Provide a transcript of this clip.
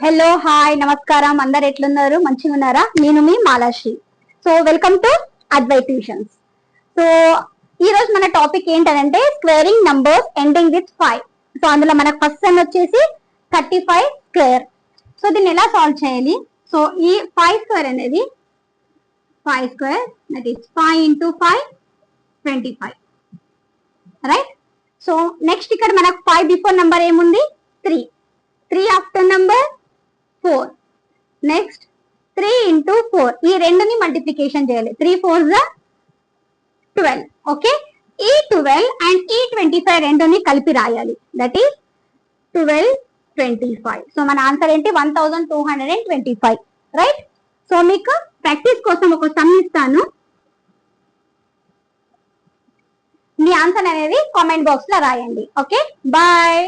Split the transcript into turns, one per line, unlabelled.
hello hi నమస్కారం అందరు ఎట్లున్నారు మంచిగా ఉన్నారా నేను మీ Malashri so welcome to Advait tuitions so ఈ రోజు మన టాపిక్ ఏంటంటే squaring numbers ending with 5 so అందులో మనకు ఫస్ట్ వన్ వచ్చేసి 35 స్క్వేర్ సో దీన్ని ఎలా సాల్వ్ చేయాలి సో ఈ 5 స్క్వేర్ అనేది 5 square that is 5 into 5 25 right so next ఇక్కడ మనకు 5 బిఫోర్ నంబర్ ఏముంది 3 ఆఫ్టర్ నంబర్ 4 నెక్స్ట్ 3 into 4 ఈ రెండుని మల్టిప్లికేషన్ చేయాలి 3 4 12 ఓకే ఈ 12 అండ్ ఈ 25 రెండుని కలిపి రాయాలి దట్ ఈస్ 12 25 సో మన ఆన్సర్ ఏంటి 1225 రైట్ సో మీకు ప్రాక్టీస్ కోసం ఒక సమ్ ఇస్తాను మీ ఆన్సర్ అనేది కామెంట్ బాక్స్ లో రాయండి ఓకే బాయ్